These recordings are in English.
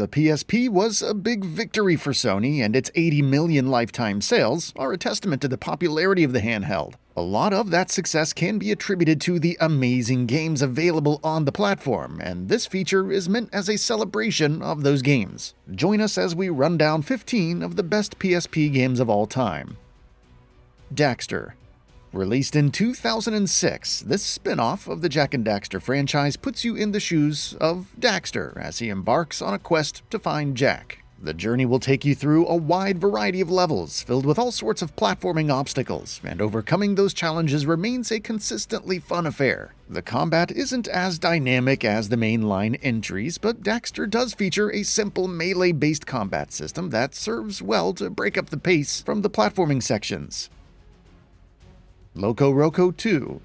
The PSP was a big victory for Sony, and its 80 million lifetime sales are a testament to the popularity of the handheld. A lot of that success can be attributed to the amazing games available on the platform, and this feature is meant as a celebration of those games. Join us as we run down 15 of the best PSP games of all time. Daxter. Released in 2006, this spin-off of the Jak and Daxter franchise puts you in the shoes of Daxter as he embarks on a quest to find Jak. The journey will take you through a wide variety of levels filled with all sorts of platforming obstacles, and overcoming those challenges remains a consistently fun affair. The combat isn't as dynamic as the mainline entries, but Daxter does feature a simple melee-based combat system that serves well to break up the pace from the platforming sections. Locoroco II.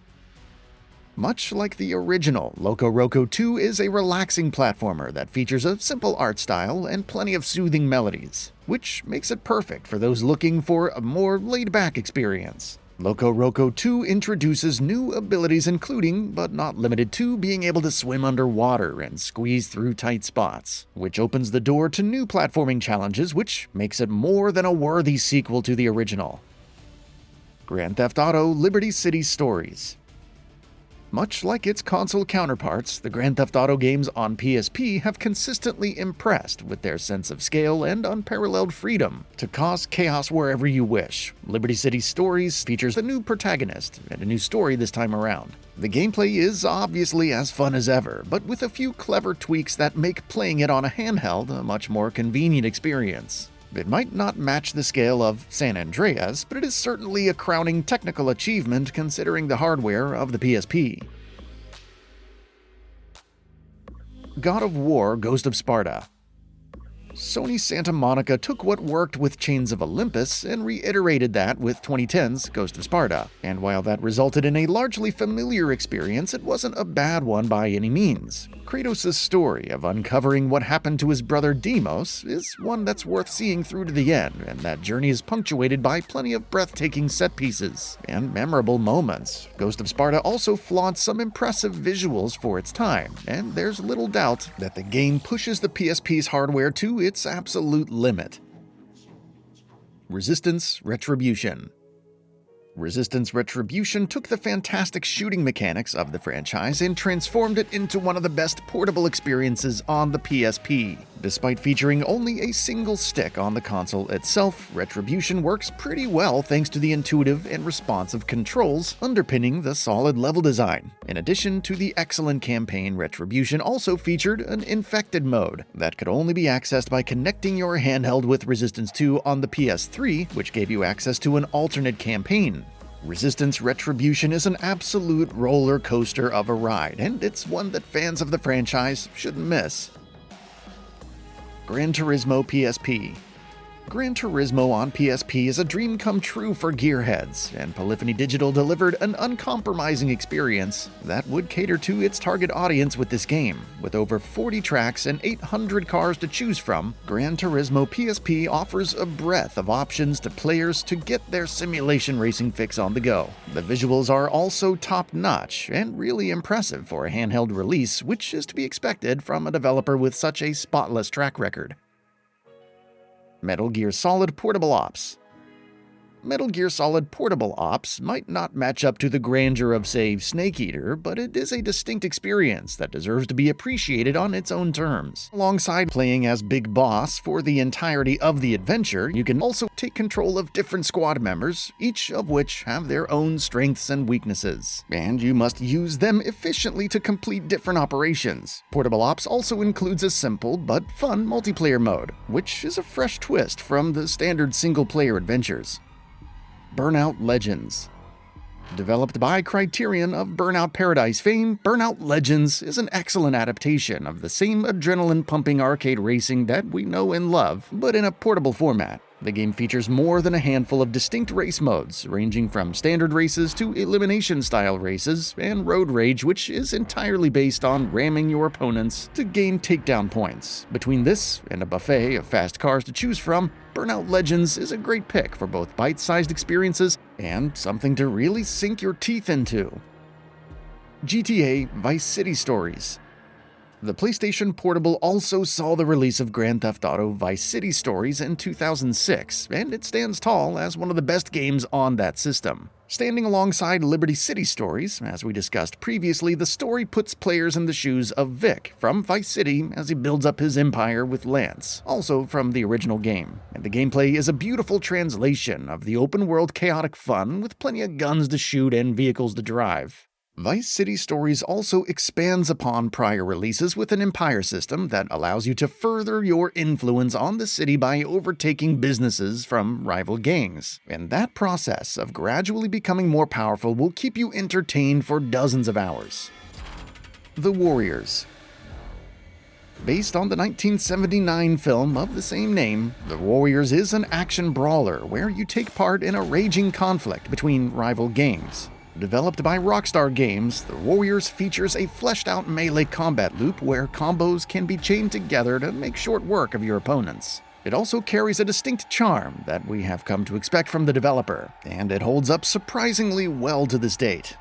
Much like the original, Locoroco II is a relaxing platformer that features a simple art style and plenty of soothing melodies, which makes it perfect for those looking for a more laid-back experience. Locoroco II introduces new abilities including, but not limited to, being able to swim underwater and squeeze through tight spots, which opens the door to new platforming challenges, which makes it more than a worthy sequel to the original. Grand Theft Auto Liberty City Stories. Much like its console counterparts, the Grand Theft Auto games on PSP have consistently impressed with their sense of scale and unparalleled freedom to cause chaos wherever you wish. Liberty City Stories features a new protagonist and a new story this time around. The gameplay is obviously as fun as ever, but with a few clever tweaks that make playing it on a handheld a much more convenient experience. It might not match the scale of San Andreas, but it is certainly a crowning technical achievement considering the hardware of the PSP. God of War: Ghost of Sparta. Sony Santa Monica took what worked with Chains of Olympus and reiterated that with 2010's Ghost of Sparta, and while that resulted in a largely familiar experience, it wasn't a bad one by any means. Kratos' story of uncovering what happened to his brother Deimos is one that's worth seeing through to the end, and that journey is punctuated by plenty of breathtaking set pieces and memorable moments. Ghost of Sparta also flaunts some impressive visuals for its time, and there's little doubt that the game pushes the PSP's hardware to its absolute limit. Resistance Retribution. Resistance Retribution took the fantastic shooting mechanics of the franchise and transformed it into one of the best portable experiences on the PSP. Despite featuring only a single stick on the console itself, Retribution works pretty well thanks to the intuitive and responsive controls underpinning the solid level design. In addition to the excellent campaign, Retribution also featured an infected mode that could only be accessed by connecting your handheld with Resistance 2 on the PS3, which gave you access to an alternate campaign. Resistance Retribution is an absolute roller coaster of a ride, and it's one that fans of the franchise shouldn't miss. Gran Turismo PSP. Gran Turismo on PSP is a dream come true for gearheads, and Polyphony Digital delivered an uncompromising experience that would cater to its target audience with this game. With over 40 tracks and 800 cars to choose from, Gran Turismo PSP offers a breadth of options to players to get their simulation racing fix on the go. The visuals are also top-notch and really impressive for a handheld release, which is to be expected from a developer with such a spotless track record. Metal Gear Solid Portable Ops. Metal Gear Solid Portable Ops might not match up to the grandeur of, say, Snake Eater, but it is a distinct experience that deserves to be appreciated on its own terms. Alongside playing as Big Boss for the entirety of the adventure, you can also take control of different squad members, each of which have their own strengths and weaknesses, and you must use them efficiently to complete different operations. Portable Ops also includes a simple but fun multiplayer mode, which is a fresh twist from the standard single-player adventures. Burnout Legends. Developed by Criterion of Burnout Paradise fame, Burnout Legends is an excellent adaptation of the same adrenaline-pumping arcade racing that we know and love, but in a portable format. The game features more than a handful of distinct race modes, ranging from standard races to elimination-style races, and road rage, which is entirely based on ramming your opponents to gain takedown points. Between this and a buffet of fast cars to choose from, Burnout Legends is a great pick for both bite-sized experiences and something to really sink your teeth into. GTA Vice City Stories. The PlayStation Portable also saw the release of Grand Theft Auto Vice City Stories in 2006, and it stands tall as one of the best games on that system. Standing alongside Liberty City Stories, as we discussed previously, the story puts players in the shoes of Vic from Vice City as he builds up his empire with Lance, also from the original game. And the gameplay is a beautiful translation of the open-world chaotic fun with plenty of guns to shoot and vehicles to drive. Vice City Stories also expands upon prior releases with an empire system that allows you to further your influence on the city by overtaking businesses from rival gangs. And that process of gradually becoming more powerful will keep you entertained for dozens of hours. The Warriors. Based on the 1979 film of the same name, The Warriors is an action brawler where you take part in a raging conflict between rival gangs. Developed by Rockstar Games, The Warriors features a fleshed-out melee combat loop where combos can be chained together to make short work of your opponents. It also carries a distinct charm that we have come to expect from the developer, and it holds up surprisingly well to this date.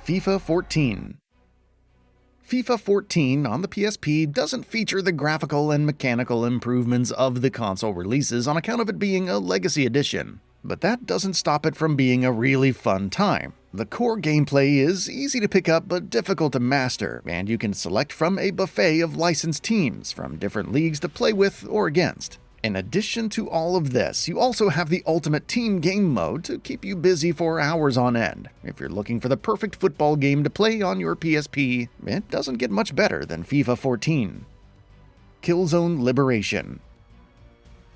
FIFA 14. FIFA 14 on the PSP doesn't feature the graphical and mechanical improvements of the console releases on account of it being a legacy edition. But that doesn't stop it from being a really fun time. The core gameplay is easy to pick up but difficult to master, and you can select from a buffet of licensed teams from different leagues to play with or against. In addition to all of this, you also have the Ultimate Team game mode to keep you busy for hours on end. If you're looking for the perfect football game to play on your PSP, it doesn't get much better than FIFA 14. Killzone Liberation.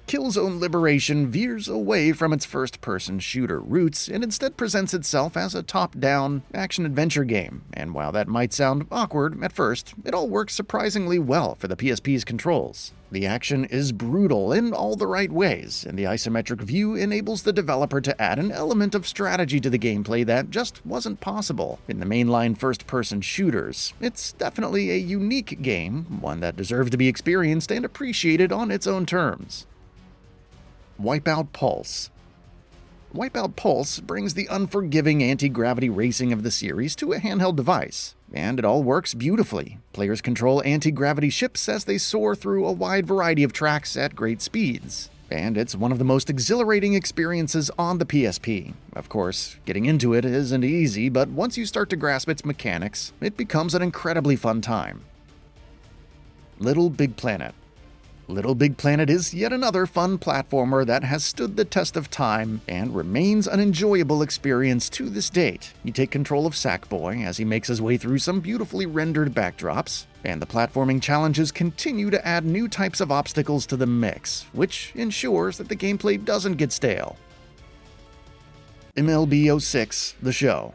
Killzone Liberation veers away from its first-person shooter roots and instead presents itself as a top-down action-adventure game, and while that might sound awkward at first, it all works surprisingly well for the PSP's controls. The action is brutal in all the right ways, and the isometric view enables the developer to add an element of strategy to the gameplay that just wasn't possible in the mainline first-person shooters. It's definitely a unique game, one that deserves to be experienced and appreciated on its own terms. Wipeout Pulse. Wipeout Pulse brings the unforgiving anti-gravity racing of the series to a handheld device, and it all works beautifully. Players control anti-gravity ships as they soar through a wide variety of tracks at great speeds, and it's one of the most exhilarating experiences on the PSP. Of course, getting into it isn't easy, but once you start to grasp its mechanics, it becomes an incredibly fun time. Little Big Planet. Little Big Planet is yet another fun platformer that has stood the test of time and remains an enjoyable experience to this date. You take control of Sackboy as he makes his way through some beautifully rendered backdrops, and the platforming challenges continue to add new types of obstacles to the mix, which ensures that the gameplay doesn't get stale. MLB 06 The Show.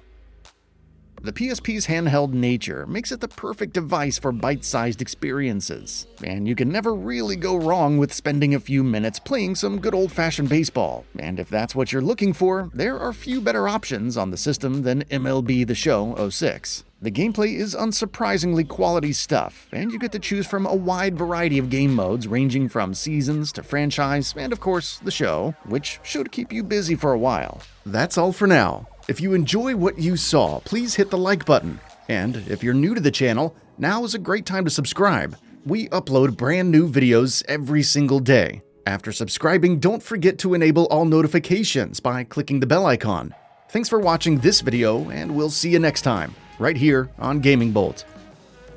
The PSP's handheld nature makes it the perfect device for bite-sized experiences, and you can never really go wrong with spending a few minutes playing some good old-fashioned baseball. And if that's what you're looking for, there are few better options on the system than MLB The Show 06. The gameplay is unsurprisingly quality stuff, and you get to choose from a wide variety of game modes ranging from seasons to franchise, and of course, the show, which should keep you busy for a while. That's all for now. If you enjoy what you saw, please hit the like button. And if you're new to the channel, now is a great time to subscribe. We upload brand new videos every single day. After subscribing, don't forget to enable all notifications by clicking the bell icon. Thanks for watching this video, and we'll see you next time, right here on Gaming Bolt.